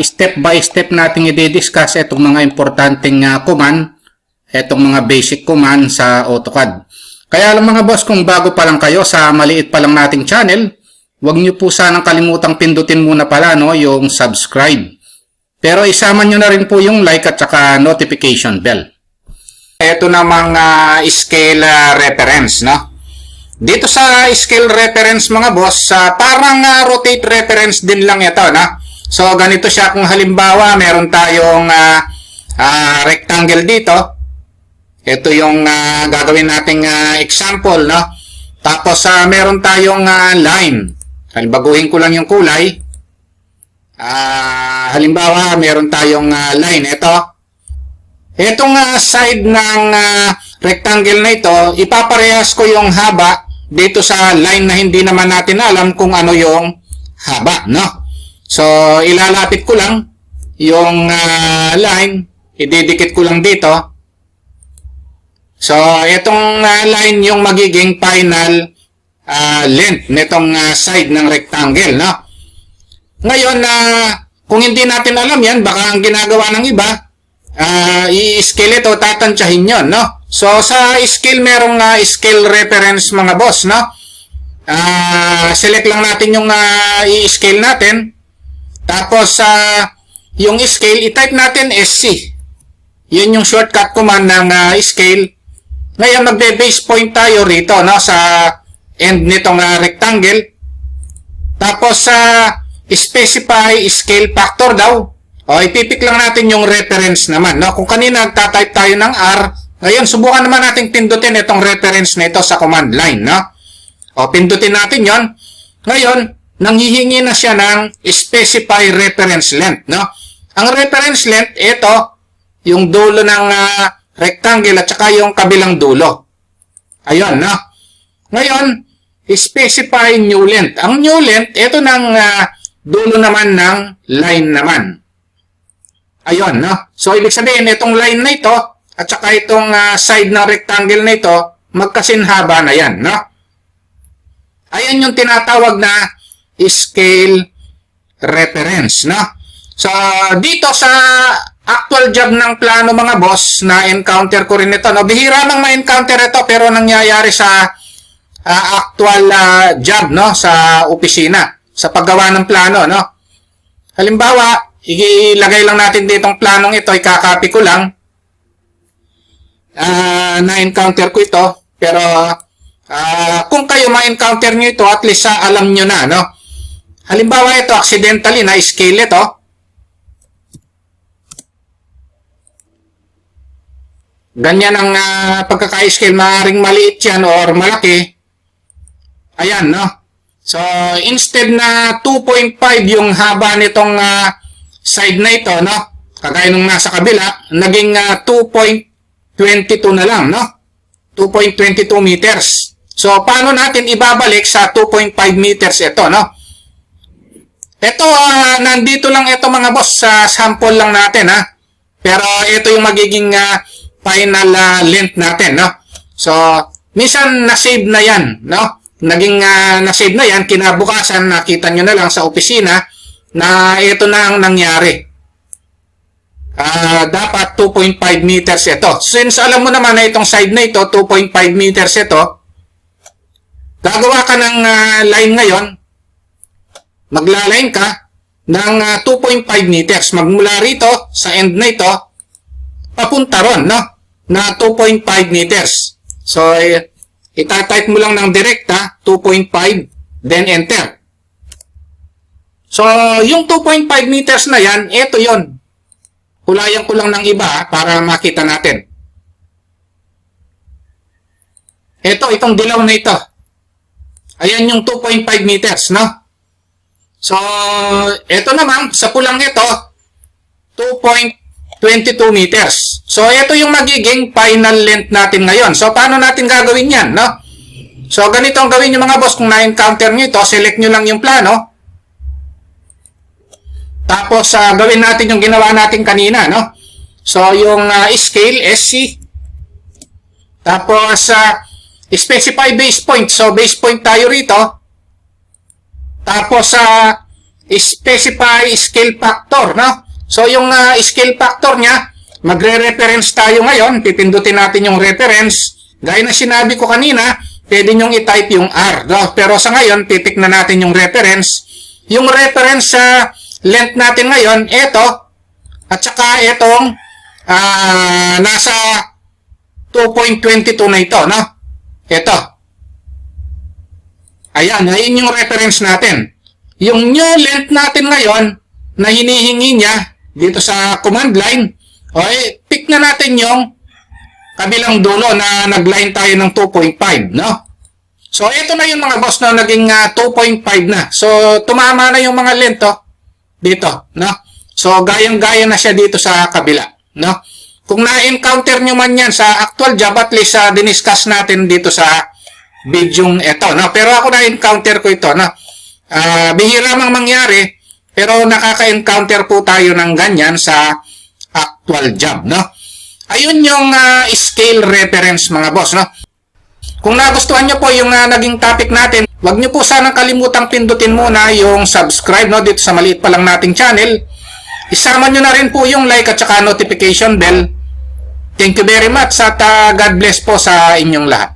step by step nating i-discuss itong mga importanteng command, itong mga basic command sa AutoCAD. Kaya lang mga boss, kung bago pa lang kayo sa maliit pa lang nating channel, huwag nyo po sanang kalimutang pindutin muna pala yung subscribe. Pero isama nyo na rin po yung like at saka notification bell. Ito namang scale reference, no? Dito sa scale reference mga boss, parang rotate reference din lang ito, no? So ganito siya kung halimbawa meron tayong rectangle dito. Ito yung gagawin nating example, no? Tapos meron tayong line. Baguhin ko lang yung kulay. Halimbawa, meron tayong line. Itong side ng rectangle na ito, ipaparehas ko yung haba dito sa line na hindi naman natin alam kung ano yung haba, no? So, ilalapit ko lang yung line. Ididikit ko lang dito. So, itong line yung magiging final length nitong side ng rectangle, no? Ngayon, kung hindi natin alam yan, baka ang ginagawa ng iba, i-scale ito, tatansyahin yun, no? So, sa scale, merong scale reference mga boss, no? Select lang natin yung i-scale natin. Tapos, yung scale, i-type natin SC. Yun yung shortcut command ng scale. Ngayon, magbe-base point tayo rito, no? Sa end nitong rectangle. Tapos, specify scale factor daw. O, ipipik lang natin yung reference naman, no? Kung kanina nagtatype tayo ng R, ngayon, subukan naman natin pindutin itong reference na ito sa command line, no? O, pindutin natin yon. Ngayon, nanghihingi na siya ng specify reference length, no? Ang reference length, ito, yung dulo ng rectangle at saka yung kabilang dulo. Ayun, no? Ngayon, specify new length. Ang new length, ito ng dulo naman ng line naman. Ayun, no? So, ibig sabihin, itong line na ito, at saka itong side ng rectangle na ito, magkasinhaba na yan, no? Ayan yung tinatawag na scale reference, no? So, dito sa actual job ng plano mga boss, na-encounter ko rin ito, no? Bihira nang ma-encounter ito, pero nangyayari sa actual job, no? Sa opisina, sa paggawa ng plano, no? Halimbawa, ilagay lang natin ditong planong ito, ikakopy ko lang. Na-encounter ko ito, pero kung kayo ma-encounter nyo ito, at least alam nyo na, no? Halimbawa ito, accidentally na-scale ito. Ganyan ang pagkaka-scale, maaaring maliit yan or malaki. Ayan, no? So, instead na 2.5 yung haba nitong side na ito, no? Kagaya nung nasa kabila, naging 2.22 na lang, no? 2.22 meters. So, paano natin ibabalik sa 2.5 meters ito, no? Ito, nandito lang ito mga boss, sa sample lang natin, ha? Pero ito yung magiging final length natin, no? So, minsan na-save na yan, no? Naging na-save na yan, kinabukasan, nakita nyo na lang sa opisina na ito na ang nangyari. Dapat 2.5 meters ito. Since alam mo naman na itong side na ito, 2.5 meters ito, gagawa ka ng line ngayon, maglaline ka ng 2.5 meters. Magmula rito, sa end na ito, papunta ron, no? Na 2.5 meters. So, itatype mo lang ng direkta, 2.5, then enter. So, yung 2.5 meters na yan, ito yon. Hulayan ko lang ng iba para makita natin. Itong dilaw na ito. Ayan yung 2.5 meters, no? So, ito naman, sa pulang ito, 2.22 meters. So, ito yung magiging final length natin ngayon. So, paano natin gagawin yan, no? So, ganito ang gawin nyo mga boss. Kung na-encounter nyo ito, select nyo lang yung plano. Tapos, gawin natin yung ginawa natin kanina, no? So, yung scale, SC. Tapos, specify base point. So, base point tayo rito. Tapos, specify scale factor, no? So yung scale factor niya, magre-reference tayo ngayon, pipindutin natin yung reference. Gaya na sinabi ko kanina, pwede nyong i-type yung R, no? Pero sa ngayon, titik na natin yung reference. Yung reference sa length natin ngayon, ito, at saka itong nasa 2.22 na ito, no? Ito. Ayan, ayun yung reference natin. Yung new length natin ngayon, na hinihingi niya dito sa command line, okay, pick na natin yung kabilang dulo na nag-line tayo ng 2.5, no? So, ito na yung mga boss na naging 2.5 na. So, tumama na yung mga length, dito, no? So, gayang-gaya na siya dito sa kabila, no? Kung na-encounter nyo man yan sa actual job, at least diniscuss natin dito sa video ito, no? Pero ako na-encounter ko ito, no? Bihira mang mangyari, pero nakaka-encounter po tayo ng ganyan sa actual job, no? Ayun yung scale reference, mga boss, no? Kung nagustuhan nyo po yung naging topic natin, wag nyo po sanang kalimutang pindutin muna yung subscribe, no, dito sa maliit pa lang nating channel. Isama nyo na rin po yung like at saka notification bell. Thank you very much at God bless po sa inyong lahat.